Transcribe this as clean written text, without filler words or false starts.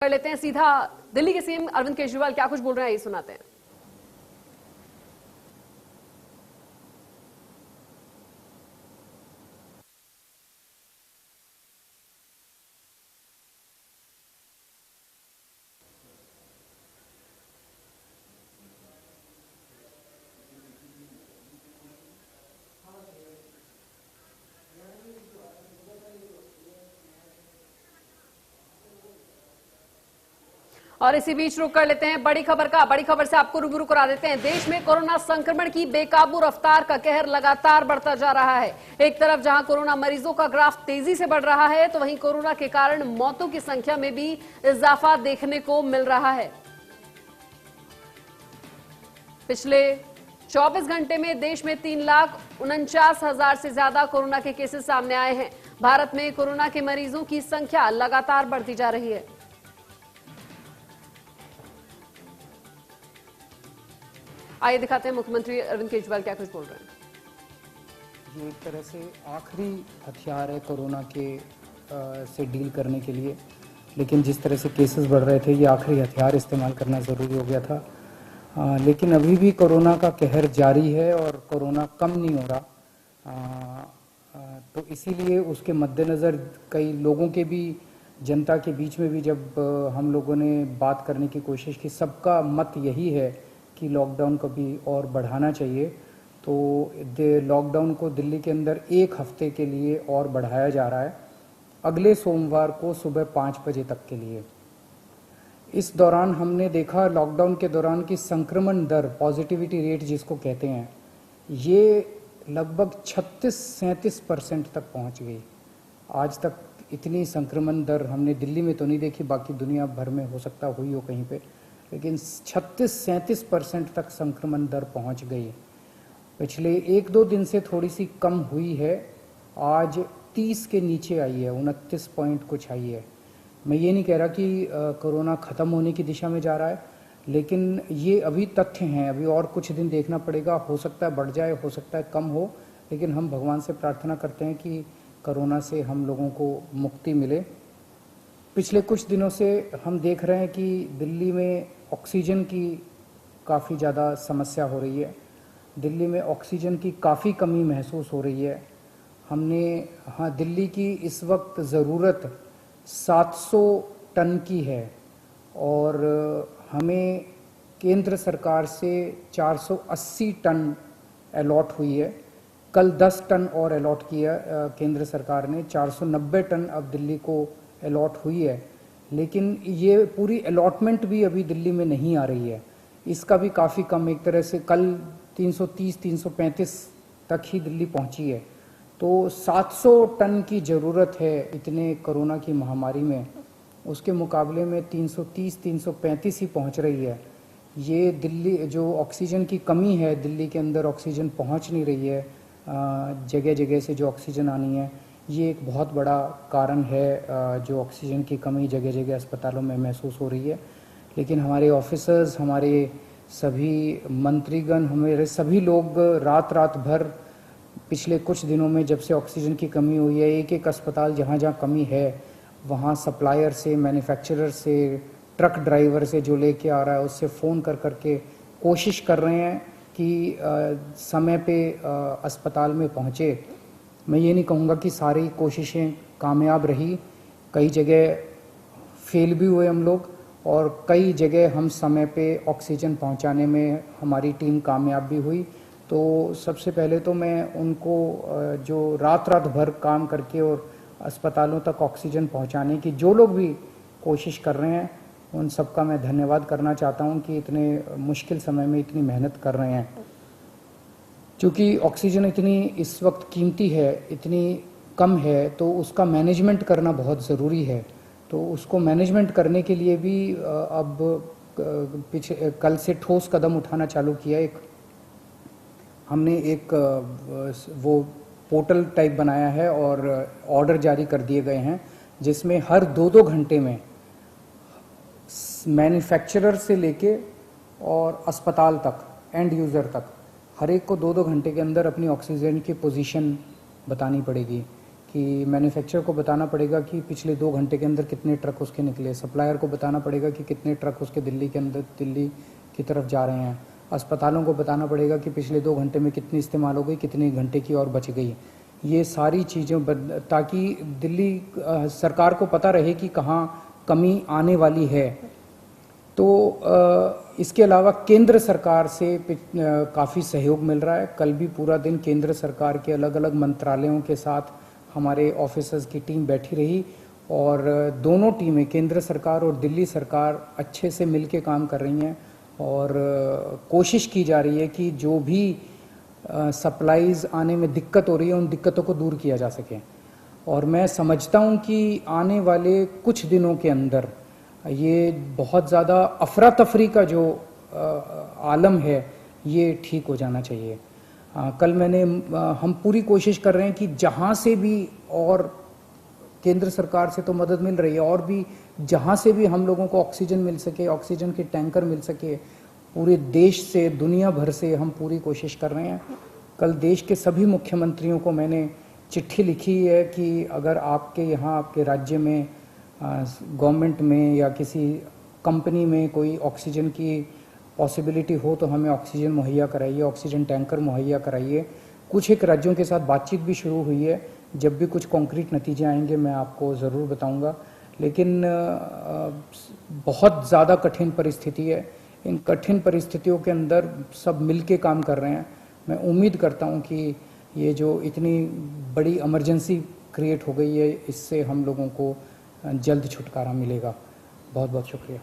कर लेते हैं सीधा दिल्ली के सीएम अरविंद केजरीवाल क्या कुछ बोल रहे हैं, ये सुनाते हैं। और इसी बीच रुक कर लेते हैं बड़ी खबर से आपको रूबरू करा देते हैं। देश में कोरोना संक्रमण की बेकाबू रफ्तार का कहर लगातार बढ़ता जा रहा है। एक तरफ जहां कोरोना मरीजों का ग्राफ तेजी से बढ़ रहा है, तो वहीं कोरोना के कारण मौतों की संख्या में भी इजाफा देखने को मिल रहा है। पिछले 24 घंटे में देश में 3,49,000 से ज्यादा कोरोना के केसेस सामने आए हैं। भारत में कोरोना के मरीजों की संख्या लगातार बढ़ती जा रही है। आइए दिखाते हैं मुख्यमंत्री अरविंद केजरीवाल क्या कुछ बोल रहे हैं। ये एक तरह से आखिरी हथियार है कोरोना के से डील करने के लिए, लेकिन जिस तरह से केसेस बढ़ रहे थे, ये आखिरी हथियार इस्तेमाल करना ज़रूरी हो गया था। लेकिन अभी भी कोरोना का कहर जारी है और कोरोना कम नहीं हो रहा। तो इसीलिए उसके मद्देनज़र कई लोगों के भी, जनता के बीच में भी जब हम लोगों ने बात करने की कोशिश की, सबका मत यही है कि लॉकडाउन को भी और बढ़ाना चाहिए। तो लॉकडाउन को दिल्ली के अंदर 1 हफ्ते के लिए और बढ़ाया जा रहा है, अगले सोमवार को सुबह 5 बजे तक के लिए। इस दौरान हमने देखा, लॉकडाउन के दौरान की संक्रमण दर, पॉजिटिविटी रेट जिसको कहते हैं, ये लगभग 36-37% तक पहुंच गई। आज तक इतनी संक्रमण दर हमने दिल्ली में तो नहीं देखी, बाकी दुनिया भर में हो सकता हुई हो कहीं पे, लेकिन 36-37% तक संक्रमण दर पहुंच गई। पिछले 1-2 दिन से थोड़ी सी कम हुई है, आज 30 के नीचे आई है, 29 पॉइंट कुछ आई है। मैं ये नहीं कह रहा कि कोरोना ख़त्म होने की दिशा में जा रहा है, लेकिन ये अभी तथ्य हैं, अभी और कुछ दिन देखना पड़ेगा। हो सकता है बढ़ जाए, हो सकता है कम हो, लेकिन हम भगवान से प्रार्थना करते हैं कि कोरोना से हम लोगों को मुक्ति मिले। पिछले कुछ दिनों से हम देख रहे हैं कि दिल्ली में ऑक्सीजन की काफ़ी ज़्यादा समस्या हो रही है। दिल्ली में ऑक्सीजन की काफ़ी कमी महसूस हो रही है। दिल्ली की इस वक्त ज़रूरत 700 टन की है और हमें केंद्र सरकार से 480 टन अलॉट हुई है। कल 10 टन और अलॉट किया केंद्र सरकार ने, 490 टन अब दिल्ली को अलॉट हुई है। लेकिन ये पूरी अलॉटमेंट भी अभी दिल्ली में नहीं आ रही है, इसका भी काफ़ी कम, एक तरह से कल 330-335 तक ही दिल्ली पहुंची है। तो 700 टन की ज़रूरत है इतने कोरोना की महामारी में, उसके मुकाबले में 330-335 ही पहुंच रही है। ये दिल्ली जो ऑक्सीजन की कमी है, दिल्ली के अंदर ऑक्सीजन पहुंच नहीं रही है, जगह जगह से जो ऑक्सीजन आनी है, ये एक बहुत बड़ा कारण है जो ऑक्सीजन की कमी जगह जगह अस्पतालों में महसूस हो रही है। लेकिन हमारे ऑफिसर्स, हमारे सभी मंत्रीगण, हमारे सभी लोग रात रात भर पिछले कुछ दिनों में, जब से ऑक्सीजन की कमी हुई है, एक एक अस्पताल जहाँ जहाँ कमी है वहाँ सप्लायर से, मैन्युफैक्चरर से, ट्रक ड्राइवर से जो लेके आ रहा है उससे फ़ोन कर करके कोशिश कर रहे हैं कि समय पे अस्पताल में पहुँचे। मैं ये नहीं कहूँगा कि सारी कोशिशें कामयाब रही, कई जगह फेल भी हुए हम लोग, और कई जगह हम समय पे ऑक्सीजन पहुंचाने में हमारी टीम कामयाब भी हुई। तो सबसे पहले तो मैं उनको जो रात रात भर काम करके और अस्पतालों तक ऑक्सीजन पहुंचाने की जो लोग भी कोशिश कर रहे हैं, उन सबका मैं धन्यवाद करना चाहता हूं कि इतने मुश्किल समय में इतनी मेहनत कर रहे हैं। क्योंकि ऑक्सीजन इतनी इस वक्त कीमती है, इतनी कम है, तो उसका मैनेजमेंट करना बहुत ज़रूरी है। तो उसको मैनेजमेंट करने के लिए भी अब कल से ठोस कदम उठाना चालू किया। हमने एक वो पोर्टल टाइप बनाया है और ऑर्डर जारी कर दिए गए हैं, जिसमें हर 2-2 घंटे में मैन्युफैक्चरर से लेके और अस्पताल तक, एंड यूज़र तक, हर एक को 2-2 घंटे के अंदर अपनी ऑक्सीजन की पोजीशन बतानी पड़ेगी कि मैन्युफैक्चरर को बताना पड़ेगा कि पिछले 2 घंटे के अंदर कितने ट्रक उसके निकले, सप्लायर को बताना पड़ेगा कि कितने ट्रक उसके दिल्ली की तरफ जा रहे हैं, अस्पतालों को बताना पड़ेगा कि पिछले 2 घंटे में कितनी इस्तेमाल हो गई, कितने घंटे की और बच गई। ये सारी चीज़ें ताकि दिल्ली सरकार को पता रहे कि कहाँ कमी आने वाली है। तो इसके अलावा केंद्र सरकार से काफ़ी सहयोग मिल रहा है। कल भी पूरा दिन केंद्र सरकार के अलग अलग मंत्रालयों के साथ हमारे ऑफिसर्स की टीम बैठी रही और दोनों टीमें, केंद्र सरकार और दिल्ली सरकार, अच्छे से मिलके काम कर रही हैं और कोशिश की जा रही है कि जो भी सप्लाईज आने में दिक्कत हो रही है उन दिक्कतों को दूर किया जा सके। और मैं समझता हूं कि आने वाले कुछ दिनों के अंदर ये बहुत ज़्यादा अफरा तफरी का जो आलम है ये ठीक हो जाना चाहिए। कल हम पूरी कोशिश कर रहे हैं कि जहां से भी, और केंद्र सरकार से तो मदद मिल रही है, और भी जहां से भी हम लोगों को ऑक्सीजन मिल सके, ऑक्सीजन के टैंकर मिल सके, पूरे देश से, दुनिया भर से हम पूरी कोशिश कर रहे हैं। कल देश के सभी मुख्यमंत्रियों को मैंने चिट्ठी लिखी है कि अगर आपके यहाँ, आपके राज्य में, गवर्नमेंट में या किसी कंपनी में कोई ऑक्सीजन की पॉसिबिलिटी हो तो हमें ऑक्सीजन मुहैया कराइए, ऑक्सीजन टैंकर मुहैया कराइए। कुछ एक राज्यों के साथ बातचीत भी शुरू हुई है। जब भी कुछ कॉन्क्रीट नतीजे आएंगे मैं आपको ज़रूर बताऊंगा। लेकिन बहुत ज़्यादा कठिन परिस्थिति है। इन कठिन परिस्थितियों के अंदर सब मिलके काम कर रहे हैं। मैं उम्मीद करता हूं कि ये जो इतनी बड़ी इमरजेंसी क्रिएट हो गई है, इससे हम लोगों को जल्द छुटकारा मिलेगा। बहुत बहुत शुक्रिया।